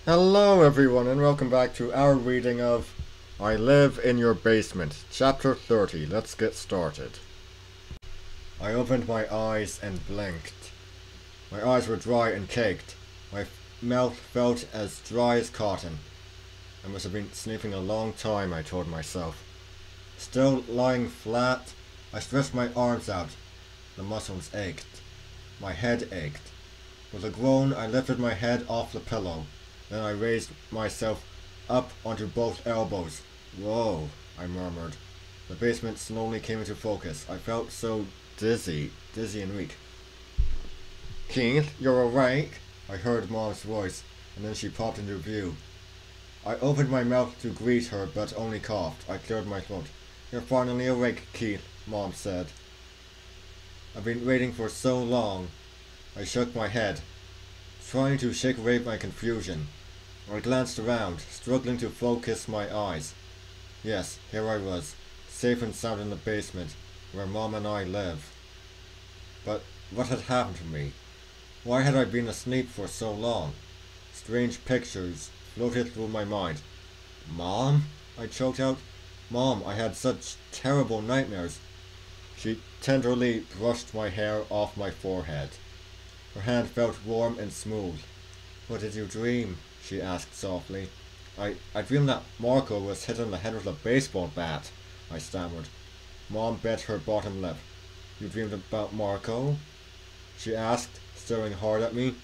Hello everyone and welcome back to our reading of I Live in Your Basement, Chapter 30. Let's get started. I opened my eyes and blinked. My eyes were dry and caked. My mouth felt as dry as cotton. I must have been sleeping a long time, I told myself. Still lying flat, I stretched my arms out. The muscles ached. My head ached. With a groan, I lifted my head off the pillow. Then I raised myself up onto both elbows. Whoa, I murmured. The basement slowly came into focus. I felt so dizzy and weak. Keith, you're awake? I heard Mom's voice, and then she popped into view. I opened my mouth to greet her, but only coughed. I cleared my throat. You're finally awake, Keith, Mom said. I've been waiting for so long. I shook my head, trying to shake away my confusion. I glanced around, struggling to focus my eyes. Yes, here I was, safe and sound in the basement, where Mom and I live. But what had happened to me? Why had I been asleep for so long? Strange pictures floated through my mind. Mom? I choked out. Mom, I had such terrible nightmares. She tenderly brushed my hair off my forehead. Her hand felt warm and smooth. What did you dream? She asked softly. I dreamed that Marco was hit on the head with a baseball bat, I stammered. Mom bit her bottom lip. You dreamed about Marco? She asked, staring hard at me.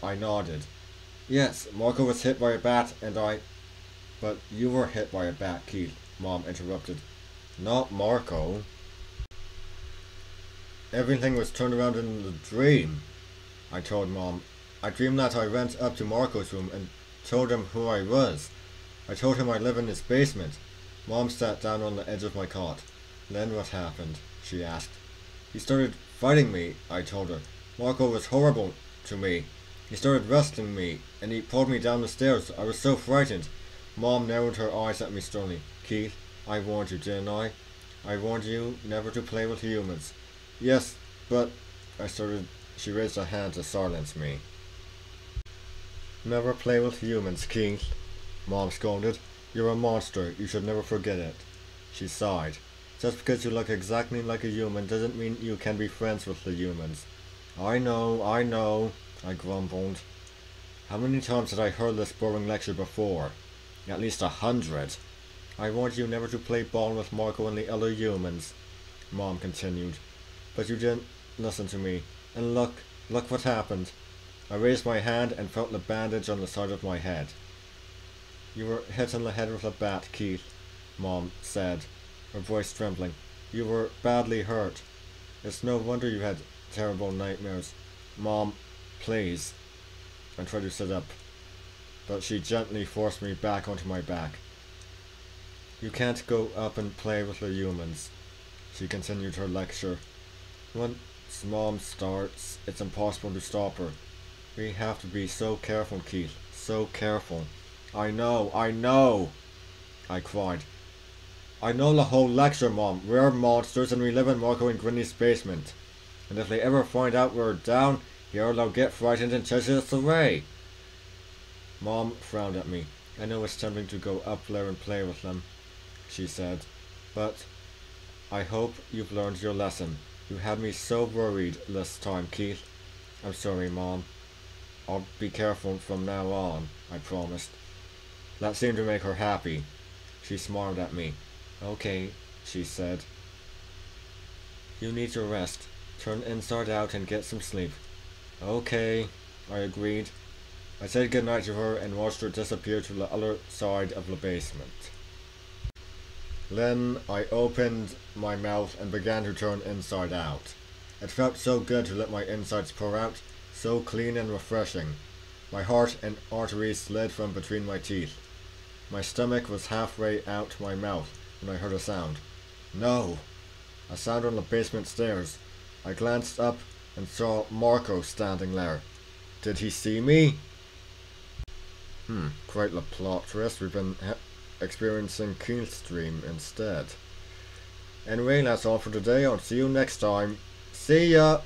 I nodded. Yes, Marco was hit by a bat and I... But you were hit by a bat, Keith, Mom interrupted. Not Marco. Everything was turned around in the dream, I told Mom. I dreamed that I went up to Marco's room and told him who I was. I told him I live in his basement. Mom sat down on the edge of my cot. Then what happened? She asked. He started fighting me, I told her. Marco was horrible to me. He started wrestling me, and he pulled me down the stairs. I was so frightened. Mom narrowed her eyes at me sternly. Keith, I warned you, didn't I? I warned you never to play with humans. Yes, but... I started... She raised her hand to silence me. Never play with humans, Keith, Mom scolded. You're a monster. You should never forget it. She sighed. Just because you look exactly like a human doesn't mean you can be friends with the humans. I know, I grumbled. How many times had I heard this boring lecture before? At least 100. I warned you never to play ball with Marco and the other humans, Mom continued. But you didn't listen to me. And look what happened. I raised my hand and felt the bandage on the side of my head. You were hit on the head with a bat, Keith, Mom said, her voice trembling. You were badly hurt. It's no wonder you had terrible nightmares. Mom, please. I tried to sit up, but she gently forced me back onto my back. You can't go up and play with the humans, she continued her lecture. Once Mom starts, it's impossible to stop her. We have to be so careful, Keith. So careful. I know, I cried. I know the whole lecture, Mom. We're monsters and we live in Marco and Grinny's basement. And if they ever find out we're down here, they'll get frightened and chase us away. Mom frowned at me. I know it's tempting to go up there and play with them, she said. But I hope you've learned your lesson. You had me so worried this time, Keith. I'm sorry, Mom. I'll be careful from now on, I promised. That seemed to make her happy. She smiled at me. Okay, she said. You need your rest. Turn inside out and get some sleep. Okay, I agreed. I said goodnight to her and watched her disappear to the other side of the basement. Then I opened my mouth and began to turn inside out. It felt so good to let my insides pour out, so clean and refreshing. My heart and arteries slid from between my teeth. My stomach was halfway out my mouth when I heard a sound. No! A sound on the basement stairs. I glanced up and saw Marco standing there. Did he see me? Quite the plot twist. We've been experiencing Keith's dream instead. Anyway, that's all for today. I'll see you next time. See ya!